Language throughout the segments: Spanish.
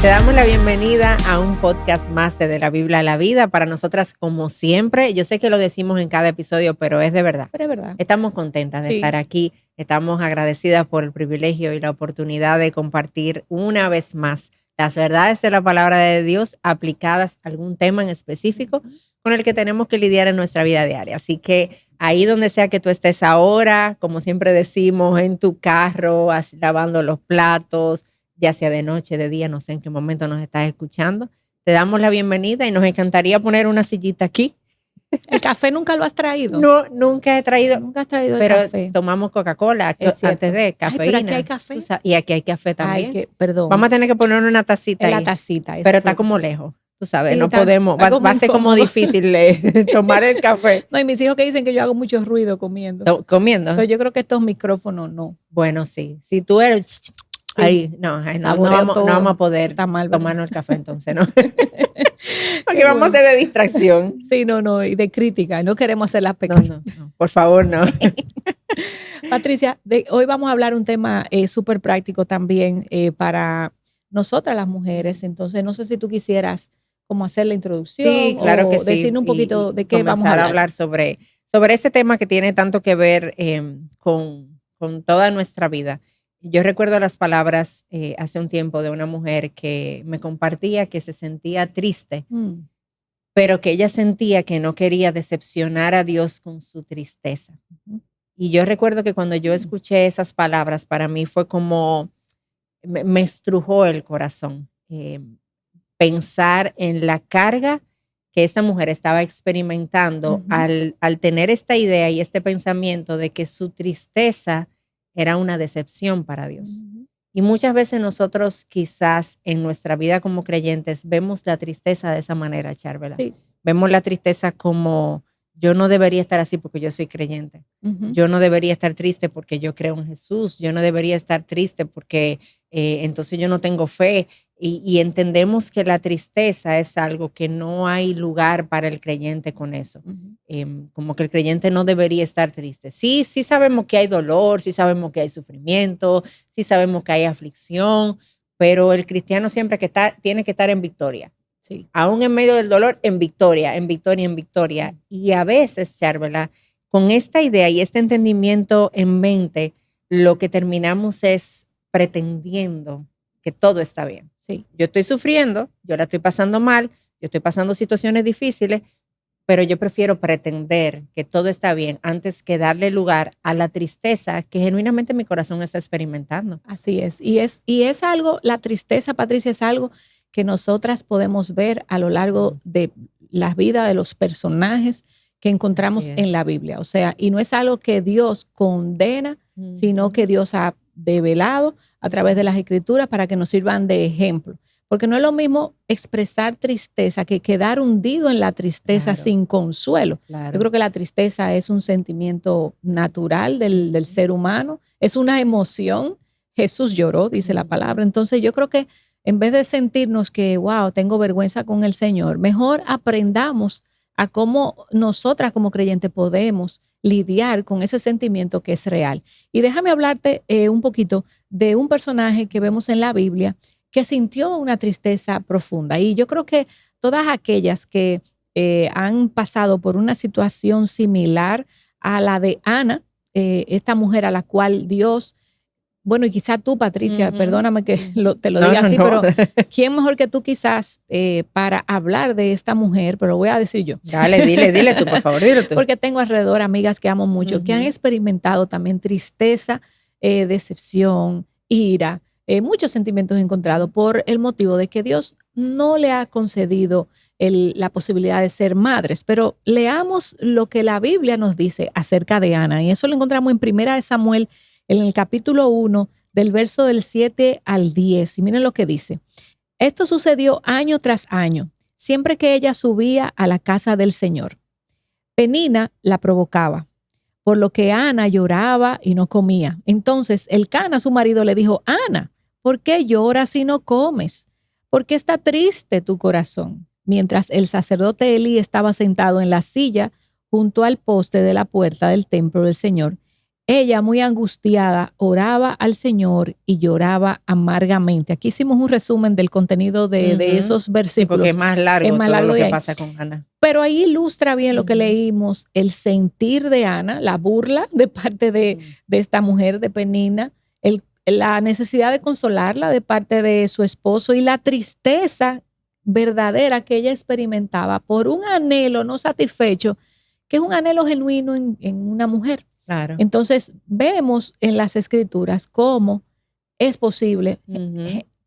Te damos la bienvenida a un podcast más de la Biblia a la Vida. Para nosotras, como siempre, yo sé que lo decimos en cada episodio, pero es de verdad. Pero es verdad. Estamos contentas de estar aquí. Estamos agradecidas por el privilegio y la oportunidad de compartir una vez más las verdades de la palabra de Dios aplicadas a algún tema en específico con el que tenemos que lidiar en nuestra vida diaria. Así que ahí donde sea que tú estés ahora, como siempre decimos, en tu carro, lavando los platos, ya sea de noche, de día, no sé en qué momento nos estás escuchando. Te damos la bienvenida y nos encantaría poner una sillita aquí. ¿El café nunca lo has traído? No, nunca he traído. Nunca has traído el pero café. tomamos Coca-Cola antes de cafeína. Ay, pero aquí hay café. Y aquí hay café también. Ay, perdón. Vamos a tener que poner una tacita en ahí. la tacita. Pero está como lejos. Tú sabes, sí, no podemos. Va a ser como difícil tomar el café. No, y mis hijos que dicen que yo hago mucho ruido comiendo. ¿Comiendo? Pero yo creo que estos micrófonos no. Bueno, sí. Si tú eres... Sí. Ahí, no vamos a poder tomarnos el café entonces, ¿no? Porque vamos a ser de distracción. Sí, no, y de crítica. No queremos hacer las pequeñas. No, por favor, no. Patricia, hoy vamos a hablar un tema súper práctico también para nosotras las mujeres. Entonces, no sé si tú quisieras como hacer la introducción. Sí, claro que sí. Decirnos un poquito de qué vamos a hablar sobre este tema que tiene tanto que ver con toda nuestra vida. Yo recuerdo las palabras hace un tiempo de una mujer que me compartía que se sentía triste, pero que ella sentía que no quería decepcionar a Dios con su tristeza. Y yo recuerdo que cuando yo escuché esas palabras, para mí fue como, me estrujó el corazón. Pensar en la carga que esta mujer estaba experimentando al tener esta idea y este pensamiento de que su tristeza era una decepción para Dios. Y muchas veces nosotros quizás en nuestra vida como creyentes vemos la tristeza de esa manera, Charvela. Sí. Vemos la tristeza como yo no debería estar así porque yo soy creyente. Yo no debería estar triste porque yo creo en Jesús. Yo no debería estar triste porque entonces yo no tengo fe. Y entendemos que la tristeza es algo que no hay lugar para el creyente con eso. Como que el creyente no debería estar triste. Sí sabemos que hay dolor, sí sabemos que hay sufrimiento, sí sabemos que hay aflicción, pero el cristiano siempre tiene que estar en victoria. Sí. Aún en medio del dolor, en victoria, en victoria, en victoria. Y a veces, Charvela, con esta idea y este entendimiento en mente, lo que terminamos es pretendiendo que todo está bien. Sí. Yo estoy sufriendo, yo la estoy pasando mal, yo estoy pasando situaciones difíciles, pero yo prefiero pretender que todo está bien antes que darle lugar a la tristeza que genuinamente mi corazón está experimentando. Así es. Y es algo, la tristeza, Patricia, es algo que nosotras podemos ver a lo largo de la vida de los personajes que encontramos en la Biblia. O sea, y no es algo que Dios condena, sino que Dios ha develado a través de las escrituras para que nos sirvan de ejemplo. Porque no es lo mismo expresar tristeza que quedar hundido en la tristeza sin consuelo. Claro. Yo creo que la tristeza es un sentimiento natural del ser humano, es una emoción. Jesús lloró, dice la palabra. Entonces yo creo que en vez de sentirnos que, wow, tengo vergüenza con el Señor, mejor aprendamos a cómo nosotras como creyentes podemos lidiar con ese sentimiento que es real. Y déjame hablarte un poquito de un personaje que vemos en la Biblia que sintió una tristeza profunda. Y yo creo que todas aquellas que han pasado por una situación similar a la de Ana, esta mujer a la cual Dios... Bueno, y quizás tú, Patricia, perdóname que te lo diga así, pero ¿quién mejor que tú quizás para hablar de esta mujer? Pero lo voy a decir yo. Dale, dile tú, por favor, dile tú. Porque tengo alrededor amigas que amo mucho, que han experimentado también tristeza, decepción, ira, muchos sentimientos encontrados por el motivo de que Dios no le ha concedido la posibilidad de ser madres. Pero leamos lo que la Biblia nos dice acerca de Ana, y eso lo encontramos en 1 Samuel, en el capítulo 1, del verso del 7 al 10. Y miren lo que dice. Esto sucedió año tras año, siempre que ella subía a la casa del Señor. Penina la provocaba, por lo que Ana lloraba y no comía. Entonces Elcana, su marido, le dijo, Ana, ¿por qué lloras y no comes? ¿Por qué está triste tu corazón? Mientras el sacerdote Elí estaba sentado en la silla junto al poste de la puerta del templo del Señor, ella, muy angustiada, oraba al Señor y lloraba amargamente. Aquí hicimos un resumen del contenido de esos versículos. Sí, porque es más largo todo lo que pasa con Ana. Pero ahí ilustra bien lo que leímos, el sentir de Ana, la burla de parte de esta mujer, de Penina, la necesidad de consolarla de parte de su esposo y la tristeza verdadera que ella experimentaba por un anhelo no satisfecho, que es un anhelo genuino en una mujer. Claro. Entonces vemos en las escrituras cómo es posible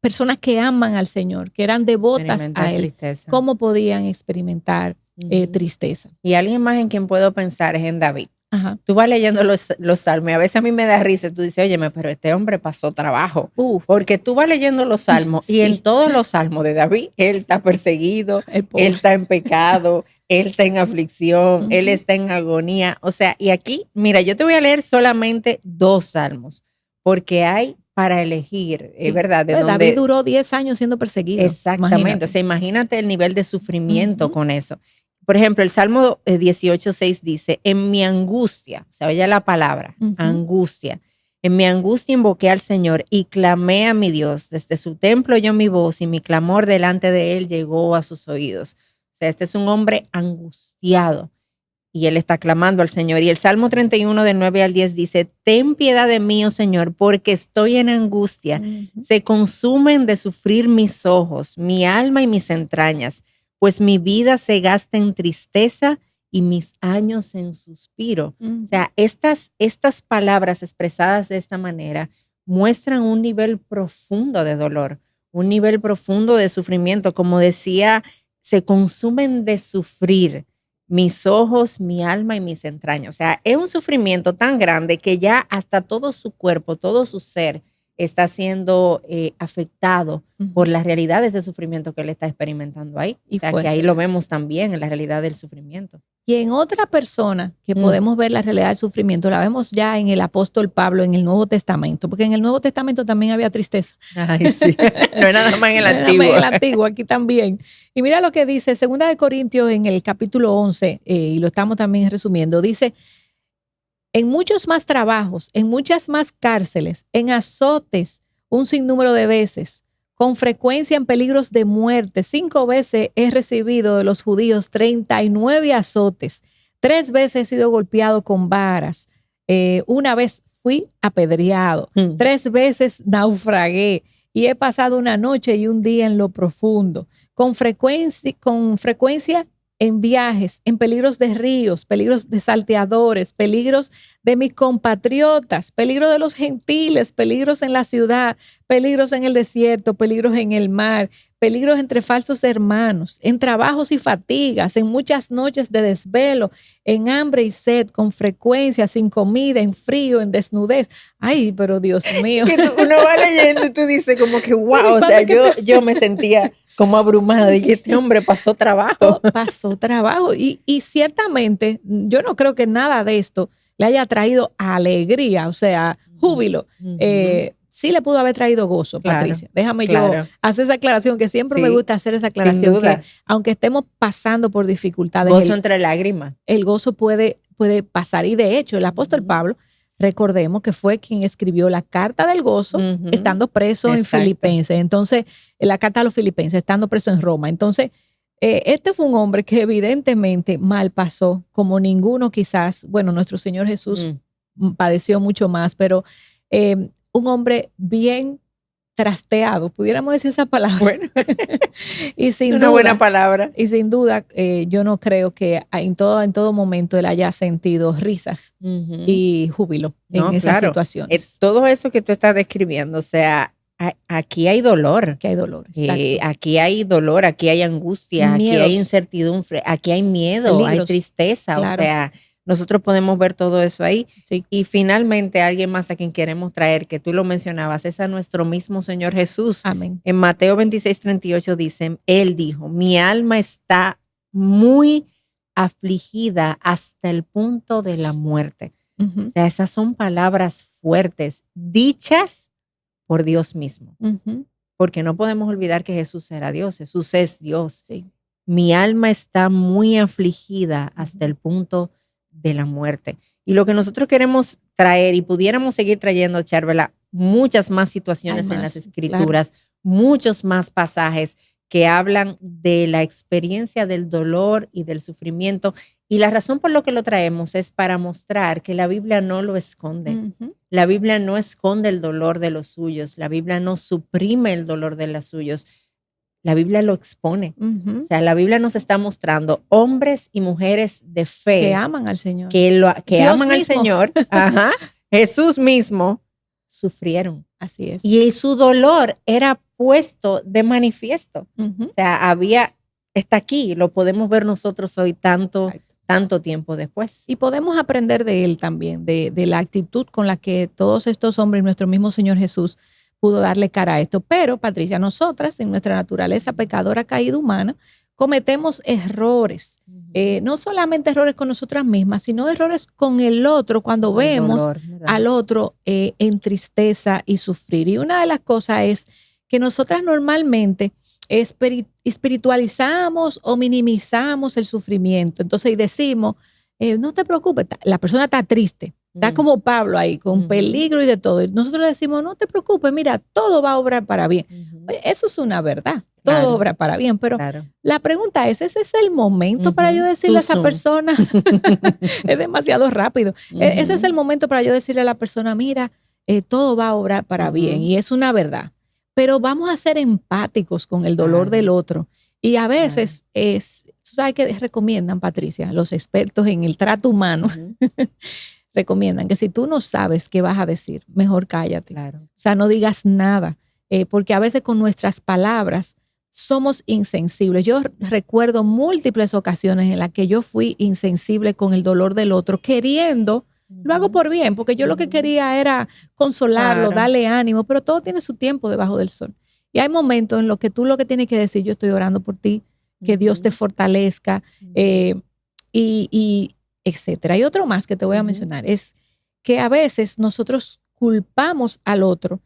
personas que aman al Señor, que eran devotas a Él, tristeza. Cómo podían experimentar tristeza. Y alguien más en quien puedo pensar es en David. Ajá. Tú vas leyendo los salmos y a veces a mí me da risa. Tú dices, óyeme, pero este hombre pasó trabajo. Porque tú vas leyendo los salmos y en todos los salmos de David, él está perseguido, él está en pecado, él está en aflicción, él está en agonía. O sea, y aquí, mira, yo te voy a leer solamente 2 salmos, porque hay para elegir, es verdad. David duró 10 años siendo perseguido. Exactamente. Imagínate. O sea, imagínate el nivel de sufrimiento con eso. Por ejemplo, el Salmo 18:6 dice, en mi angustia, o sea, oye la palabra, angustia, en mi angustia invoqué al Señor y clamé a mi Dios. Desde su templo oyó mi voz y mi clamor delante de él llegó a sus oídos. O sea, este es un hombre angustiado y él está clamando al Señor. Y el Salmo 31 del 9 al 10 dice, ten piedad de mí, oh Señor, porque estoy en angustia. Se consumen de sufrir mis ojos, mi alma y mis entrañas. Pues mi vida se gasta en tristeza y mis años en suspiro. O sea, estas palabras expresadas de esta manera muestran un nivel profundo de dolor, un nivel profundo de sufrimiento. Como decía, se consumen de sufrir mis ojos, mi alma y mis entrañas. O sea, es un sufrimiento tan grande que ya hasta todo su cuerpo, todo su ser está siendo afectado por las realidades de sufrimiento que él está experimentando ahí. O sea, que ahí lo vemos también en la realidad del sufrimiento. Y en otra persona que podemos ver la realidad del sufrimiento, la vemos ya en el apóstol Pablo en el Nuevo Testamento, porque en el Nuevo Testamento también había tristeza. Ay, sí. No es nada más en el Antiguo. No es nada más en el Antiguo, aquí también. Y mira lo que dice 2 de Corintios en el capítulo 11, y lo estamos también resumiendo, dice, en muchos más trabajos, en muchas más cárceles, en azotes, un sinnúmero de veces, con frecuencia en peligros de muerte. 5 veces he recibido de los judíos 39 azotes. 3 veces he sido golpeado con varas. 1 vez fui apedreado. 3 veces naufragué y he pasado una noche y un día en lo profundo. Con frecuencia en viajes, en peligros de ríos, peligros de salteadores, peligros de mis compatriotas, peligros de los gentiles, peligros en la ciudad, peligros en el desierto, peligros en el mar, peligros entre falsos hermanos, en trabajos y fatigas, en muchas noches de desvelo, en hambre y sed, con frecuencia, sin comida, en frío, en desnudez. Ay, pero Dios mío. Que uno va leyendo y tú dices como que wow, o sea, yo me sentía como abrumada y este hombre pasó trabajo. Pasó trabajo y ciertamente yo no creo que nada de esto le haya traído alegría, o sea, júbilo. Sí le pudo haber traído gozo, Patricia. Déjame yo hacer esa aclaración, que siempre me gusta hacer esa aclaración, que aunque estemos pasando por dificultades. Gozo entre lágrimas. El gozo puede pasar. Y de hecho, el apóstol Pablo, recordemos que fue quien escribió la carta del gozo estando preso en Filipenses. Entonces, la carta a los Filipenses, estando preso en Roma. Entonces, este fue un hombre que evidentemente mal pasó, como ninguno quizás. Bueno, nuestro Señor Jesús padeció mucho más, pero un hombre bien trasteado, pudiéramos decir esa palabra. Bueno, y sin es una buena palabra. Y sin duda, yo no creo que en todo momento él haya sentido risas y júbilo en esas situaciones. Todo eso que tú estás describiendo, o sea, aquí hay dolor. Que hay dolor, aquí hay dolor, aquí hay angustia, aquí hay incertidumbre, aquí hay miedo, peligros, hay tristeza, o sea, nosotros podemos ver todo eso ahí. Sí. Y finalmente alguien más a quien queremos traer, que tú lo mencionabas, es a nuestro mismo Señor Jesús. Amén. En Mateo 26:38 dice, Él dijo, mi alma está muy afligida hasta el punto de la muerte. O sea, esas son palabras fuertes, dichas por Dios mismo. Porque no podemos olvidar que Jesús era Dios, Jesús es Dios. Sí. Mi alma está muy afligida hasta el punto de la muerte. Y lo que nosotros queremos traer y pudiéramos seguir trayendo, Charvela, muchas más situaciones en las Escrituras, claro, muchos más pasajes que hablan de la experiencia del dolor y del sufrimiento. Y la razón por lo que lo traemos es para mostrar que la Biblia no lo esconde. Uh-huh. La Biblia no esconde el dolor de los suyos. La Biblia no suprime el dolor de los suyos. La Biblia lo expone. Uh-huh. O sea, la Biblia nos está mostrando hombres y mujeres de fe que aman al Señor. Que aman al Señor. Ajá. Jesús mismo sufrieron. Así es. Y su dolor era puesto de manifiesto. Uh-huh. O sea, está aquí, lo podemos ver nosotros hoy tanto tiempo después. Y podemos aprender de él también, de la actitud con la que todos estos hombres, nuestro mismo Señor Jesús, pudo darle cara a esto. Pero, Patricia, nosotras, en nuestra naturaleza pecadora caída humana, cometemos errores. No solamente errores con nosotras mismas, sino errores con el otro cuando vemos al otro en tristeza y sufrir. Y una de las cosas es que nosotras normalmente espiritualizamos o minimizamos el sufrimiento. Entonces, y decimos, no te preocupes, la persona está triste. Está como Pablo ahí, con peligro y de todo. Y nosotros le decimos, no te preocupes, mira, todo va a obrar para bien. Oye, eso es una verdad, todo obra para bien. Pero la pregunta es, ¿ese es el momento para yo decirle a esa persona? Es demasiado rápido. Ese es el momento para yo decirle a la persona, mira, todo va a obrar para bien. Y es una verdad. Pero vamos a ser empáticos con el dolor del otro. Y a veces tú sabes que recomiendan, Patricia, los expertos en el trato humano, recomiendan que si tú no sabes qué vas a decir, mejor cállate. Claro. O sea, no digas nada, porque a veces con nuestras palabras somos insensibles. Yo recuerdo múltiples ocasiones en las que yo fui insensible con el dolor del otro, queriendo, lo hago por bien, porque yo lo que quería era consolarlo, darle ánimo, pero todo tiene su tiempo debajo del sol. Y hay momentos en los que tú lo que tienes que decir, yo estoy orando por ti, que Dios te fortalezca, y etcétera. Y otro más que te voy a mencionar es que a veces nosotros culpamos al otro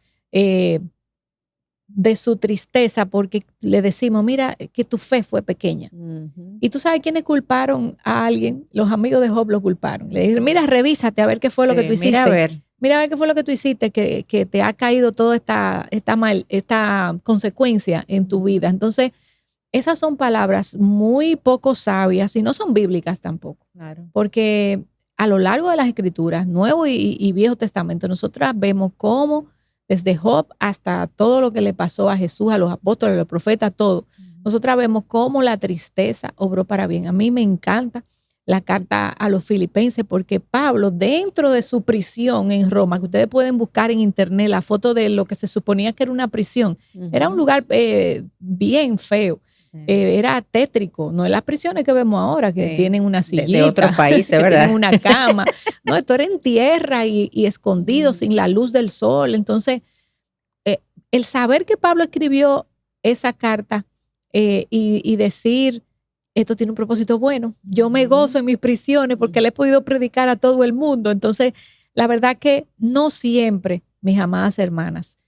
de su tristeza porque le decimos, mira, que tu fe fue pequeña. Y tú sabes quiénes culparon a alguien, los amigos de Job lo culparon. Le dijeron, mira, revísate a ver qué fue lo que tú hiciste. Mira a ver qué fue lo que tú hiciste, que te ha caído toda esta consecuencia en tu vida. Entonces, esas son palabras muy poco sabias y no son bíblicas tampoco. Claro. Porque a lo largo de las Escrituras, Nuevo y Viejo Testamento, nosotras vemos cómo desde Job hasta todo lo que le pasó a Jesús, a los apóstoles, a los profetas, todo. Nosotras vemos cómo la tristeza obró para bien. A mí me encanta la carta a los Filipenses porque Pablo, dentro de su prisión en Roma, que ustedes pueden buscar en internet la foto de lo que se suponía que era una prisión, era un lugar bien feo. Era tétrico, no es las prisiones que vemos ahora, que tienen una sillita. De otros países, ¿verdad? Tienen una cama. No, esto era en tierra y escondido, sin la luz del sol. Entonces, el saber que Pablo escribió esa carta y decir, esto tiene un propósito bueno. Yo me gozo en mis prisiones porque le he podido predicar a todo el mundo. Entonces, la verdad que no siempre, mis amadas hermanas,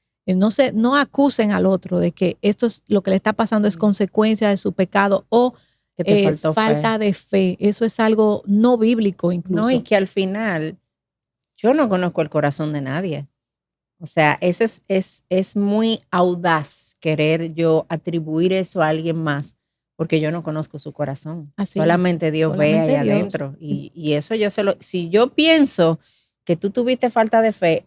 no acusen al otro de que esto es lo que le está pasando es consecuencia de su pecado o que te falta de fe. Eso es algo no bíblico incluso. No, y que al final yo no conozco el corazón de nadie. O sea, eso es muy audaz querer yo atribuir eso a alguien más porque yo no conozco su corazón. Así solamente es. Dios ve ahí adentro. Y eso si yo pienso que tú tuviste falta de fe,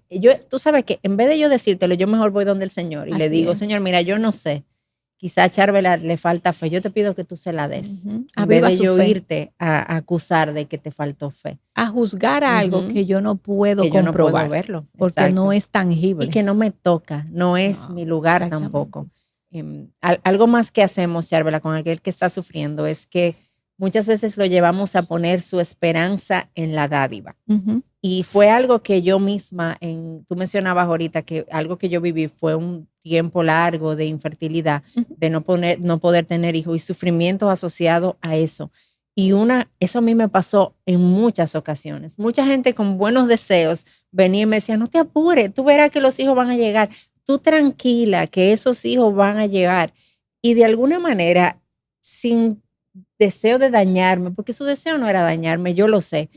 tú sabes que en vez de yo decírtelo, yo mejor voy donde el Señor y le digo, Señor, mira, yo no sé, quizá a Charvela le falta fe, yo te pido que tú se la des. En vez de yo irte a acusar de que te faltó fe. A juzgar algo que yo no puedo comprobar. Yo no puedo verlo. Porque no es tangible. Y que no me toca, no es mi lugar tampoco. Algo más que hacemos, Charvela, con aquel que está sufriendo es que muchas veces lo llevamos a poner su esperanza en la dádiva. Y fue algo que yo misma, tú mencionabas ahorita que algo que yo viví fue un tiempo largo de infertilidad, de no poder tener hijos y sufrimientos asociados a eso. Y eso a mí me pasó en muchas ocasiones. Mucha gente con buenos deseos venía y me decía, no te apures, tú verás que los hijos van a llegar. Tú tranquila, que esos hijos van a llegar. Y de alguna manera, sin deseo de dañarme, porque su deseo no era dañarme, yo lo sé,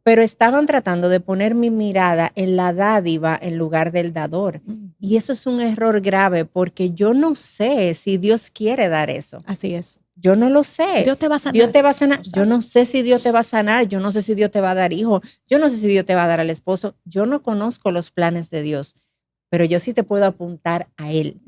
pero estaban tratando de poner mi mirada en la dádiva en lugar del dador. Y eso es un error grave porque yo no sé si Dios quiere dar eso. Así es. Yo no lo sé. Dios te va a sanar. Dios te va a sanar. Yo no sé si Dios te va a sanar. Yo no sé si Dios te va a dar hijos. Yo no sé si Dios te va a dar al esposo. Yo no conozco los planes de Dios, pero yo sí te puedo apuntar a Él.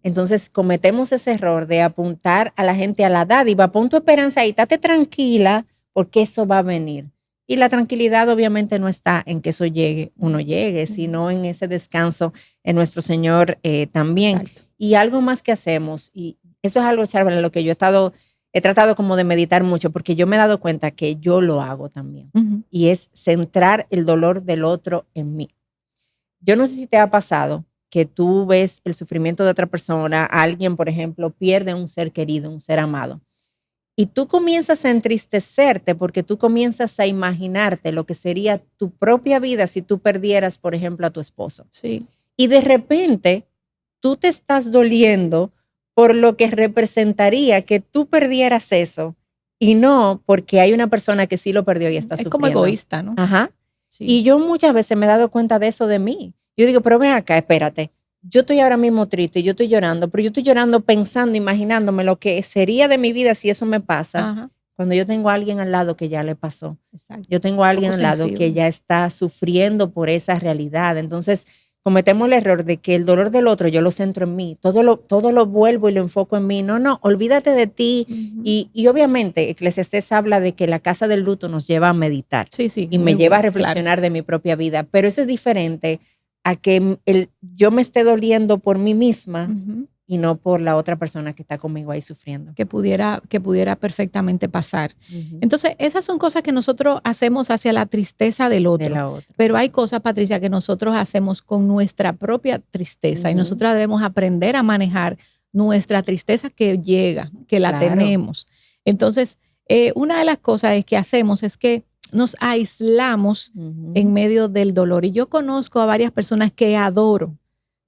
Entonces cometemos ese error de apuntar a la gente a la dádiva. Pon tu esperanza ahí, estate tranquila porque eso va a venir. Y la tranquilidad obviamente no está en que eso llegue, uno llegue, sino en ese descanso en nuestro Señor también. Exacto. Y algo más que hacemos, y eso es algo, Charvel, en lo que yo he tratado como de meditar mucho, porque yo me he dado cuenta que yo lo hago también. Y es centrar el dolor del otro en mí. Yo no sé si te ha pasado que tú ves el sufrimiento de otra persona, alguien, por ejemplo, pierde un ser querido, un ser amado. Y tú comienzas a entristecerte porque tú comienzas a imaginarte lo que sería tu propia vida si tú perdieras, por ejemplo, a tu esposo. Sí. Y de repente tú te estás doliendo por lo que representaría que tú perdieras eso y no porque hay una persona que sí lo perdió y está sufriendo. Es como egoísta, ¿no? Ajá. Sí. Y yo muchas veces me he dado cuenta de eso de mí. Yo digo, pero ven acá, espérate. Yo estoy ahora mismo triste, yo estoy llorando, pero yo estoy llorando pensando, imaginándome lo que sería de mi vida si eso me pasa. Ajá. Cuando yo tengo a alguien al lado que ya le pasó. Exacto. Yo tengo a alguien al lado que ya está sufriendo por esa realidad. Entonces, cometemos el error de que el dolor del otro yo lo centro en mí, todo lo vuelvo y lo enfoco en mí. No, olvídate de ti. Y obviamente Eclesiastés habla de que la casa del luto nos lleva a meditar. Sí, y me lleva a reflexionar de mi propia vida, pero eso es diferente a que yo me esté doliendo por mí misma y no por la otra persona que está conmigo ahí sufriendo. Que pudiera perfectamente pasar. Entonces, esas son cosas que nosotros hacemos hacia la tristeza del otro. De la otra. Pero hay cosas, Patricia, que nosotros hacemos con nuestra propia tristeza y nosotros debemos aprender a manejar nuestra tristeza que llega, que la tenemos. Entonces, una de las cosas que hacemos es que nos aislamos en medio del dolor. Y yo conozco a varias personas que adoro,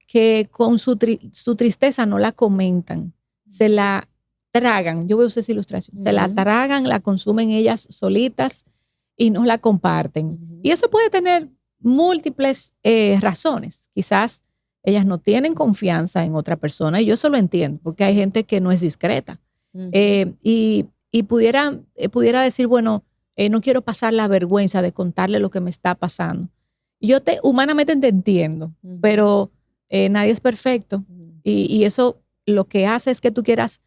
que con su tristeza no la comentan, se la tragan. Yo voy a usar esa ilustración. Se la tragan, la consumen ellas solitas y no la comparten. Y eso puede tener múltiples razones. Quizás ellas no tienen confianza en otra persona y yo eso lo entiendo, porque hay gente que no es discreta. Y pudiera decir, bueno, no quiero pasar la vergüenza de contarle lo que me está pasando. Yo humanamente te entiendo, pero nadie es perfecto. Y eso lo que hace es que tú quieras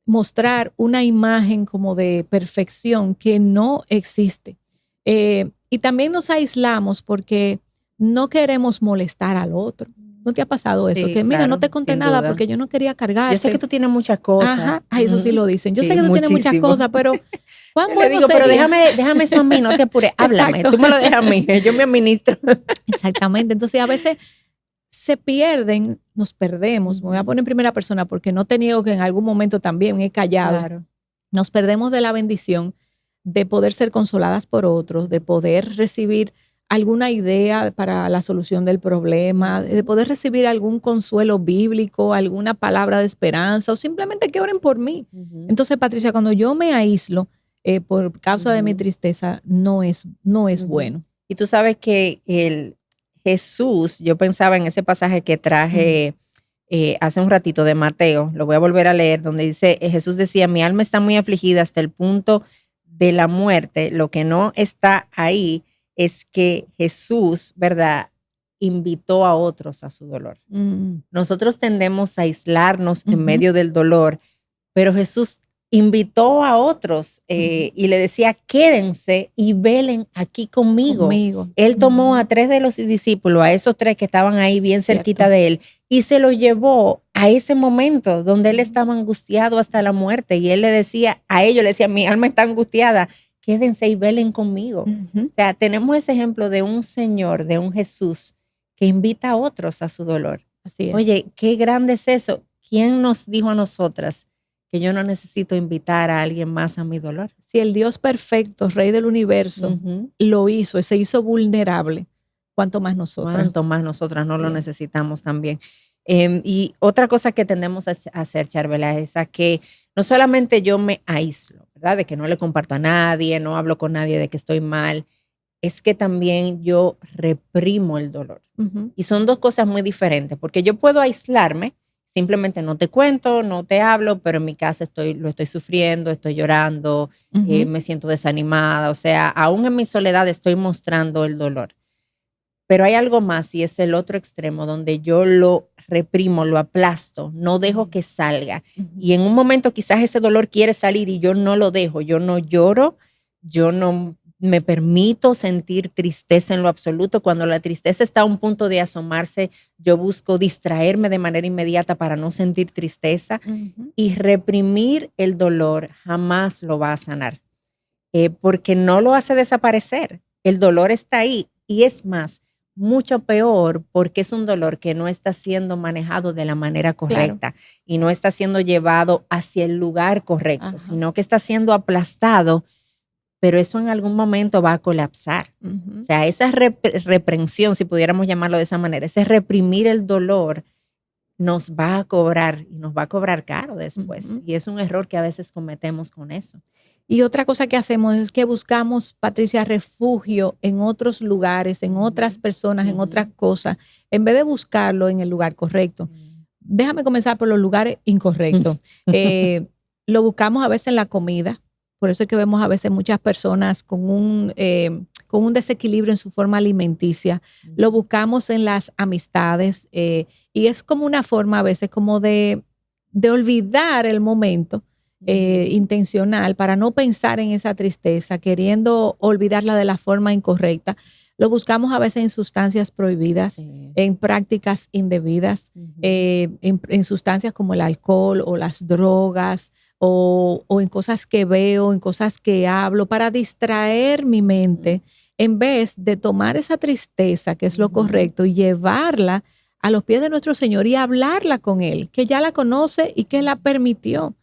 mostrar una imagen como de perfección que no existe. Y también nos aislamos porque no queremos molestar al otro. ¿No te ha pasado eso? Sí, que mira, claro, no te conté nada duda. porque yo no quería cargarte. Yo sé que tú tienes muchas cosas. Ajá, eso sí lo dicen. Yo sé que tú muchísimo. tienes muchas cosas, pero ¿cuán Le bueno digo, sería? pero déjame eso a mí, no te apures. Háblame, Exacto. tú me lo dejas a mí, yo me administro. Exactamente. Entonces, a veces nos perdemos. Me voy a poner en primera persona porque no te niego que en algún momento también he callado. Claro. Nos perdemos de la bendición de poder ser consoladas por otros, de poder recibir alguna idea para la solución del problema, de poder recibir algún consuelo bíblico, alguna palabra de esperanza o simplemente que oren por mí. Entonces, Patricia, cuando yo me aíslo por causa de mi tristeza, no es bueno. Y tú sabes que Jesús, yo pensaba en ese pasaje que traje hace un ratito de Mateo, lo voy a volver a leer, donde dice, Jesús decía, mi alma está muy afligida hasta el punto de la muerte. Lo que no está ahí es que Jesús, ¿verdad?, invitó a otros a su dolor. Nosotros tendemos a aislarnos en medio del dolor, pero Jesús invitó a otros y le decía, quédense y velen aquí conmigo. Él tomó a 3 de los discípulos, a esos 3 que estaban ahí bien cerquita de él, y se lo llevó a ese momento donde él estaba angustiado hasta la muerte. Y él le decía, a ellos le decía, mi alma está angustiada, quédense y velen conmigo. O sea, tenemos ese ejemplo de un Señor, de un Jesús que invita a otros a su dolor. Así es. Oye, qué grande es eso. ¿Quién nos dijo a nosotras que yo no necesito invitar a alguien más a mi dolor? Si el Dios perfecto, Rey del universo, lo hizo, se hizo vulnerable, ¿cuánto más nosotras? ¿Cuánto más nosotras no lo necesitamos también? Y otra cosa que tendemos a hacer, Charvela, es a que no solamente yo me aíslo, ¿verdad? ¿verdad? De que no le comparto a nadie, no hablo con nadie de que estoy mal, es que también yo reprimo el dolor. Y son dos cosas muy diferentes, porque yo puedo aislarme, simplemente no te cuento, no te hablo, pero en mi casa lo estoy sufriendo, estoy llorando, me siento desanimada, o sea, aún en mi soledad estoy mostrando el dolor. Pero hay algo más y es el otro extremo donde yo lo reprimo, lo aplasto, no dejo que salga. Y en un momento quizás ese dolor quiere salir y yo no lo dejo, yo no lloro, yo no me permito sentir tristeza en lo absoluto. Cuando la tristeza está a un punto de asomarse, yo busco distraerme de manera inmediata para no sentir tristeza. Y reprimir el dolor jamás lo va a sanar, porque no lo hace desaparecer. El dolor está ahí y es más, mucho peor porque es un dolor que no está siendo manejado de la manera correcta y no está siendo llevado hacia el lugar correcto, sino que está siendo aplastado, pero eso en algún momento va a colapsar. O sea, esa reprensión, si pudiéramos llamarlo de esa manera, ese reprimir el dolor nos va a cobrar y nos va a cobrar caro después. Y es un error que a veces cometemos con eso. Y otra cosa que hacemos es que buscamos, Patricia, refugio en otros lugares, en otras personas, en otras cosas, en vez de buscarlo en el lugar correcto. Déjame comenzar por los lugares incorrectos. Lo buscamos a veces en la comida. Por eso es que vemos a veces muchas personas con un desequilibrio en su forma alimenticia. Lo buscamos en las amistades y es como una forma a veces como de olvidar el momento intencional para no pensar en esa tristeza, queriendo olvidarla de la forma incorrecta. Lo buscamos a veces en sustancias prohibidas, en prácticas indebidas, en sustancias como el alcohol o las drogas o en cosas que veo, en cosas que hablo, para distraer mi mente, en vez de tomar esa tristeza, que es lo correcto, y llevarla a los pies de nuestro Señor y hablarla con Él, que ya la conoce y que la permitió.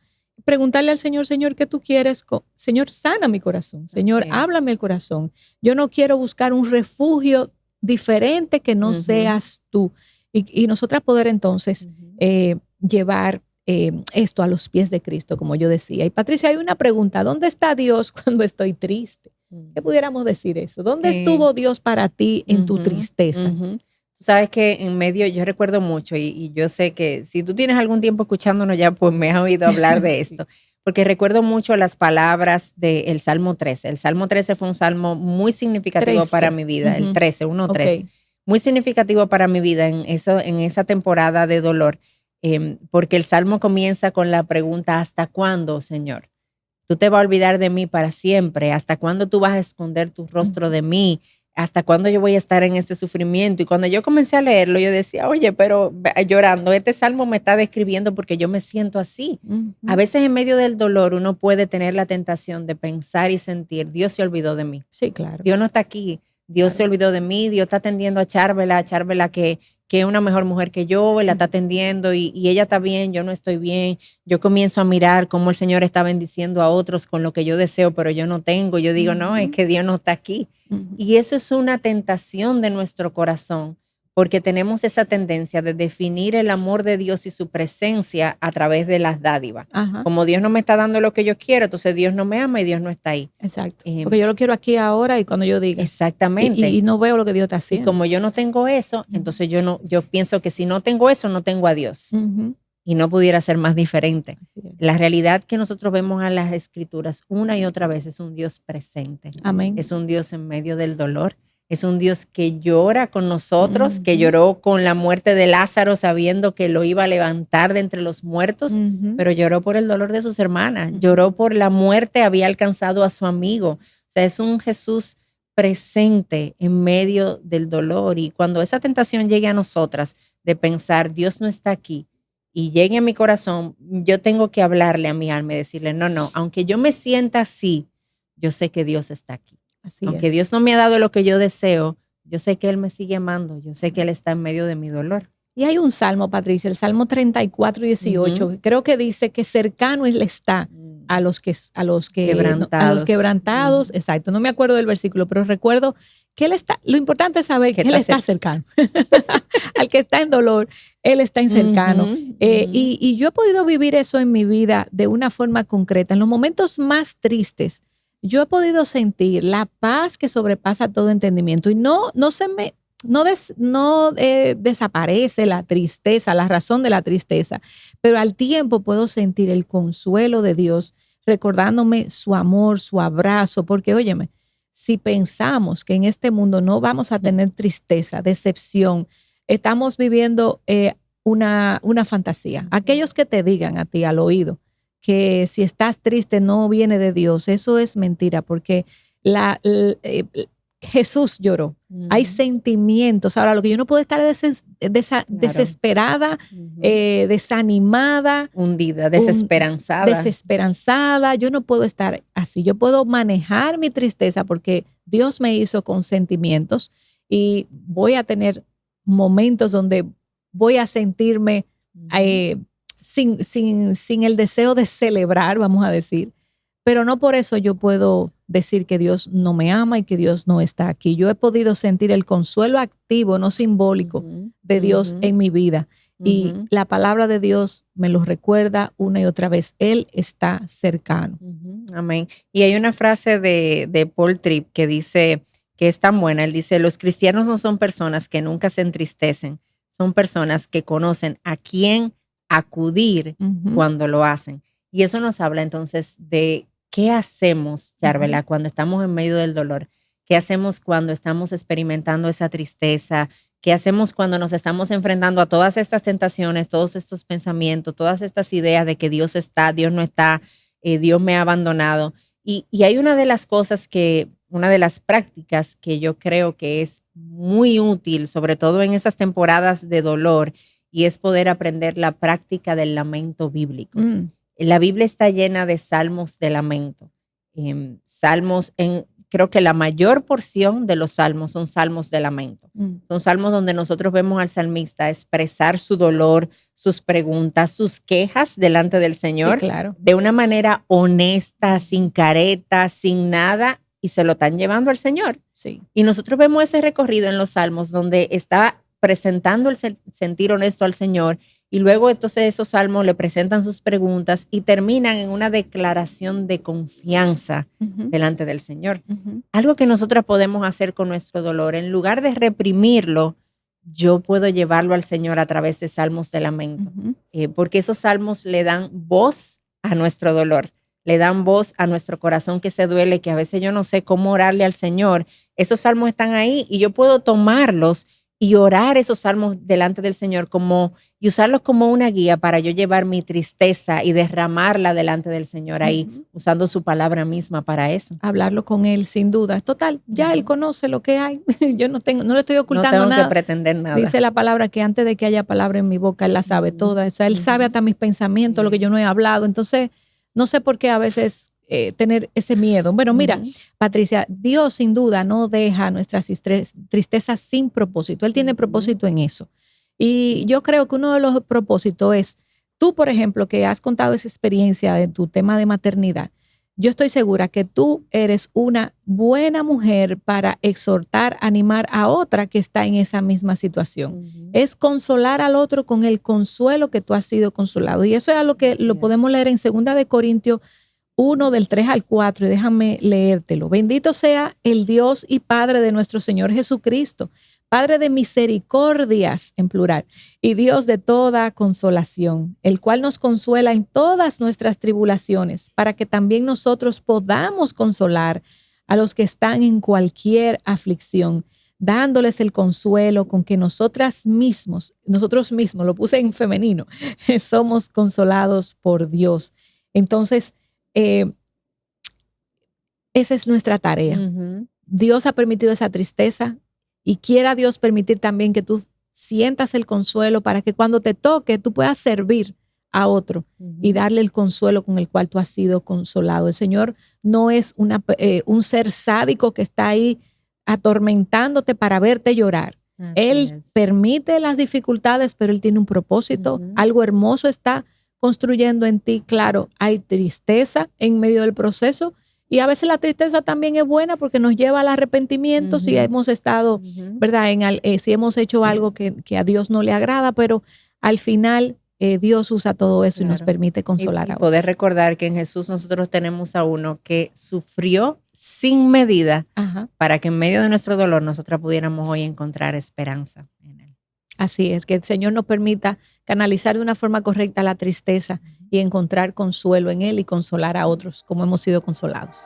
Preguntarle al Señor, Señor, ¿qué tú quieres? Señor, sana mi corazón. Señor, háblame el corazón. Yo no quiero buscar un refugio diferente que no seas tú. Y nosotras poder entonces llevar esto a los pies de Cristo, como yo decía. Y Patricia, hay una pregunta. ¿Dónde está Dios cuando estoy triste? ¿Qué pudiéramos decir eso? ¿Dónde estuvo Dios para ti en tu tristeza? Tú sabes que en medio, yo recuerdo mucho y yo sé que si tú tienes algún tiempo escuchándonos ya, pues me has oído hablar de esto, porque recuerdo mucho las palabras del Salmo 13. El Salmo 13 fue un salmo muy significativo para mi vida, el 13, 1:13. Muy significativo para mi vida en esa temporada de dolor, porque el salmo comienza con la pregunta, ¿hasta cuándo, Señor? Tú te vas a olvidar de mí para siempre. ¿Hasta cuándo tú vas a esconder tu rostro de mí? ¿Hasta cuándo yo voy a estar en este sufrimiento? Y cuando yo comencé a leerlo, yo decía, oye, pero llorando, este salmo me está describiendo porque yo me siento así. A veces en medio del dolor uno puede tener la tentación de pensar y sentir, Dios se olvidó de mí. Sí, claro. Dios no está aquí. Dios se olvidó de mí. Dios está atendiendo a Charvela que es una mejor mujer que yo, la está atendiendo y ella está bien, yo no estoy bien. Yo comienzo a mirar cómo el Señor está bendiciendo a otros con lo que yo deseo, pero yo no tengo. Yo digo, no, es que Dios no está aquí. Y eso es una tentación de nuestro corazón, porque tenemos esa tendencia de definir el amor de Dios y su presencia a través de las dádivas. Como Dios no me está dando lo que yo quiero, entonces Dios no me ama y Dios no está ahí. Exacto. Porque yo lo quiero aquí ahora y cuando yo diga. Exactamente. Y no veo lo que Dios está haciendo. Y como yo no tengo eso, entonces yo pienso que si no tengo eso, no tengo a Dios. Y no pudiera ser más diferente. La realidad que nosotros vemos a las Escrituras una y otra vez es un Dios presente. Amén. Es un Dios en medio del dolor. Es un Dios que llora con nosotros, que lloró con la muerte de Lázaro sabiendo que lo iba a levantar de entre los muertos, pero lloró por el dolor de sus hermanas. Lloró por la muerte, había alcanzado a su amigo. O sea, es un Jesús presente en medio del dolor. Y cuando esa tentación llegue a nosotras de pensar, Dios no está aquí, y llegue a mi corazón, yo tengo que hablarle a mi alma y decirle, no, aunque yo me sienta así, yo sé que Dios está aquí. Aunque Dios no me ha dado lo que yo deseo, yo sé que Él me sigue amando, yo sé que Él está en medio de mi dolor. Y hay un salmo, Patricia, el Salmo 34:18, que creo que dice que cercano Él está a los quebrantados, exacto, no me acuerdo del versículo, pero recuerdo que lo importante es saber que Él está cercano. Al que está en dolor, Él está en cercano. Y yo he podido vivir eso en mi vida de una forma concreta. En los momentos más tristes, yo he podido sentir la paz que sobrepasa todo entendimiento y no desaparece la tristeza, la razón de la tristeza, pero al tiempo puedo sentir el consuelo de Dios, recordándome su amor, su abrazo, porque óyeme, si pensamos que en este mundo no vamos a tener tristeza, decepción, estamos viviendo una fantasía. Aquellos que te digan a ti al oído que si estás triste no viene de Dios, eso es mentira, porque Jesús lloró. Hay sentimientos. Ahora, lo que yo no puedo estar desesperada, desanimada, hundida, desesperanzada. Yo no puedo estar así. Yo puedo manejar mi tristeza porque Dios me hizo con sentimientos y voy a tener momentos donde voy a sentirme sin el deseo de celebrar, vamos a decir. Pero no por eso yo puedo decir que Dios no me ama y que Dios no está aquí. Yo he podido sentir el consuelo activo, no simbólico, de Dios en mi vida. Y la palabra de Dios me lo recuerda una y otra vez. Él está cercano. Amén. Y hay una frase de Paul Tripp que dice, que es tan buena. Él dice, los cristianos no son personas que nunca se entristecen. Son personas que conocen a quién acudir cuando lo hacen. Y eso nos habla entonces de qué hacemos, Yarvela, cuando estamos en medio del dolor. ¿Qué hacemos cuando estamos experimentando esa tristeza? ¿Qué hacemos cuando nos estamos enfrentando a todas estas tentaciones, todos estos pensamientos, todas estas ideas de que Dios está, Dios no está, Dios me ha abandonado? Y hay una de las prácticas que yo creo que es muy útil, sobre todo en esas temporadas de dolor, y es poder aprender la práctica del lamento bíblico. La Biblia está llena de salmos de lamento. Creo que la mayor porción de los salmos son salmos de lamento. Son salmos donde nosotros vemos al salmista expresar su dolor, sus preguntas, sus quejas delante del Señor, sí, claro, de una manera honesta, sin careta, sin nada, y se lo están llevando al Señor. Sí. Y nosotros vemos ese recorrido en los salmos donde está presentando el sentir honesto al Señor, y luego entonces esos salmos le presentan sus preguntas y terminan en una declaración de confianza delante del Señor. Algo que nosotras podemos hacer con nuestro dolor, en lugar de reprimirlo, yo puedo llevarlo al Señor a través de salmos de lamento, porque esos salmos le dan voz a nuestro dolor, le dan voz a nuestro corazón que se duele, que a veces yo no sé cómo orarle al Señor. Esos salmos están ahí y yo puedo tomarlos y orar esos salmos delante del Señor y usarlos como una guía para yo llevar mi tristeza y derramarla delante del Señor ahí, usando su palabra misma para eso. Hablarlo con Él, sin duda. Total, ya Él conoce lo que hay. Yo no le estoy ocultando nada. No tengo que pretender nada. Dice la palabra que antes de que haya palabra en mi boca, Él la sabe toda. O sea, Él sabe hasta mis pensamientos, lo que yo no he hablado. Entonces, no sé por qué a veces tener ese miedo. Bueno, mira, Patricia, Dios sin duda no deja nuestras tristezas sin propósito. Él tiene propósito en eso. Y yo creo que uno de los propósitos es, tú, por ejemplo, que has contado esa experiencia de tu tema de maternidad, yo estoy segura que tú eres una buena mujer para exhortar, animar a otra que está en esa misma situación. Es consolar al otro con el consuelo que tú has sido consolado. Y eso es algo que lo podemos leer en 2 de Corintios 1, del 3 al 4, y déjame leértelo. Bendito sea el Dios y Padre de nuestro Señor Jesucristo, Padre de misericordias, en plural, y Dios de toda consolación, el cual nos consuela en todas nuestras tribulaciones, para que también nosotros podamos consolar a los que están en cualquier aflicción, dándoles el consuelo con que nosotros mismos, lo puse en femenino, somos consolados por Dios. Entonces, esa es nuestra tarea. Dios ha permitido esa tristeza y quiera Dios permitir también que tú sientas el consuelo para que cuando te toque tú puedas servir a otro y darle el consuelo con el cual tú has sido consolado. El Señor no es un ser sádico que está ahí atormentándote para verte llorar. Él permite las dificultades, pero Él tiene un propósito. Algo hermoso está construyendo en ti. Claro, hay tristeza en medio del proceso y a veces la tristeza también es buena porque nos lleva al arrepentimiento si hemos estado, ¿verdad? Si hemos hecho algo que a Dios no le agrada, pero al final Dios usa todo eso y nos permite consolar a otros. Poder recordar que en Jesús nosotros tenemos a uno que sufrió sin medida para que en medio de nuestro dolor nosotros pudiéramos hoy encontrar esperanza en Él. Así es, que el Señor nos permita canalizar de una forma correcta la tristeza y encontrar consuelo en Él y consolar a otros como hemos sido consolados.